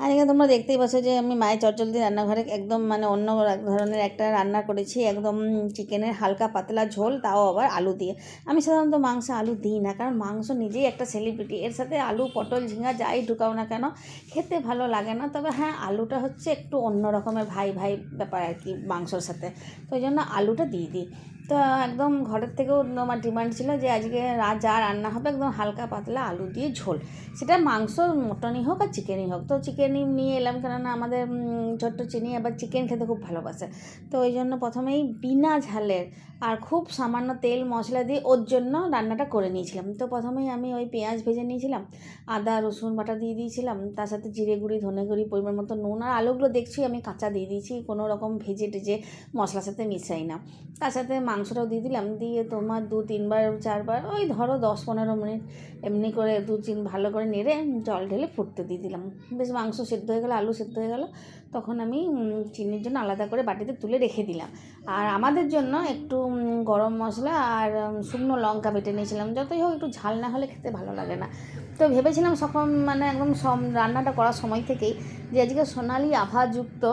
আজকে তোমরা দেখতেই পাচ্ছ যে আমি মায়ের চটজলদি রান্নাঘরে একদম মানে অন্য এক ধরনের একটা রান্না করেছি, একদম চিকেনের হালকা পাতলা ঝোল, তাও আবার আলু দিয়ে। আমি সাধারণত মাংসে আলু দিই না, কারণ মাংস নিজেই একটা সেলিব্রিটি, এর সাথে আলু পটল ঝিঙা যাই ঢুকাও না কেন খেতে ভালো লাগে না। তবে হ্যাঁ, আলুটা হচ্ছে একটু অন্য রকমের ভাই ভাই ব্যাপার আর কি মাংসর সাথে, তো ওই জন্য আলুটা দিয়ে দিই। তো একদম ঘরের থেকেও আমার ডিমান্ড ছিল যে আজকে যা রান্না হবে একদম হালকা পাতলা আলু দিয়ে ঝোল, সেটা মাংস মটনই হোক আর চিকেনই হোক। তো চিকেনই নিয়ে এলাম, কেননা আমাদের ছোট্ট চিনি আবার চিকেন খেতে খুব ভালোবাসে। তো ওই জন্য প্রথমেই বিনা ঝালের আর খুব সামান্য তেল মশলা দিয়ে ওর জন্য রান্নাটা করে নিয়েছিলাম। তো প্রথমেই আমি ওই পেঁয়াজ ভেজে নিয়েছিলাম, আদা রসুন বাটা দিয়ে দিয়েছিলাম, তার সাথে জিরে গুঁড়ি ধনে গুঁড়ি পরিমাণ মতো নুন, আর আলুগুলো দেখছি আমি কাঁচা দিয়ে দিয়েছি, কোনো রকম ভেজে টেজে মশলার সাথে মিশাই না। তার সাথে মাংসটাও দিয়ে দিলাম, দিয়ে তোমার 2-3 বার 4 বার ওই ধরো 10-15 মিনিট এমনি করে ভালো করে নেড়ে জল ঢেলে ফুটতে দিয়ে দিলাম। বেশ মাংস সেদ্ধ হয়ে গেলো, আলু সেদ্ধ হয়ে গেলো, তখন আমি চিনির জন্য আলাদা করে বাটিতে তুলে রেখে দিলাম। আর আমাদের জন্য একটু গরম মশলা আর শুকনো লঙ্কা বেটে নিয়েছিলাম, যতই হোক একটু ঝাল না হলে খেতে ভালো লাগে না। তো ভেবেছিলাম সখন মানে একদম রান্নাটা করার সময় থেকেই যে আজকে সোনালি আভাযুক্ত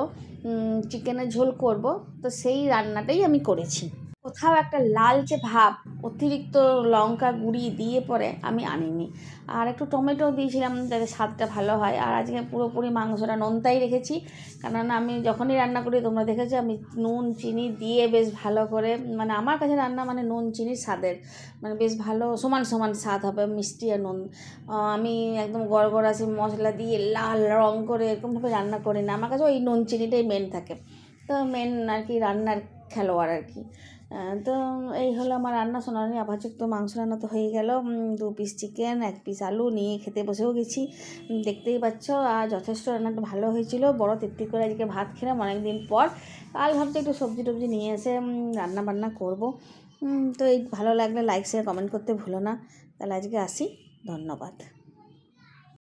চিকেনের ঝোল করব, তো সেই রান্নাটাই আমি করেছি। কোথাও একটা লালচে ভাব অতিরিক্ত লঙ্কা গুঁড়ি দিয়ে পরে আমি আনিনি। আর একটু টমেটো দিয়েছিলাম যাতে স্বাদটা ভালো হয়। আর আজকে পুরোপুরি মাংসটা নোনতাই রেখেছি, কেননা আমি যখনই রান্না করি তোমরা দেখেছো আমি নুন চিনি দিয়ে বেশ ভালো করে, মানে আমার কাছে রান্না মানে নুন চিনির স্বাদের মানে বেশ ভালো সমান সমান স্বাদ হবে, মিষ্টি আর নুন। আমি একদম গড়গড়াশি মশলা দিয়ে লাল রং করে এরকমভাবে রান্না করি না, আমার কাছে ওই নুন চিনিটাই মেন থাকে। তো মেন আর কি রান্নার খেলোয়াড় আর কি। তো এই হলো আমার রান্না, সোনালি আভাযুক্ত মাংস রান্না তো হয়ে গেল। 2 পিস চিকেন 1 পিস আলু নিয়ে খেতে বসেও গেছি, দেখতেই পাচ্ছ। আর যথেষ্ট রান্নাটা ভালো হয়েছিল, বড় তৃপ্তি করে আজকে ভাত খেলাম অনেক দিন পর। কাল ভাবছি একটু সবজি টবজি নিয়ে এসে রান্না বান্না করবো। তো এই ভালো লাগলে লাইক শেয়ার কমেন্ট করতে ভুলো না। তাহলে আজকে আসি, ধন্যবাদ।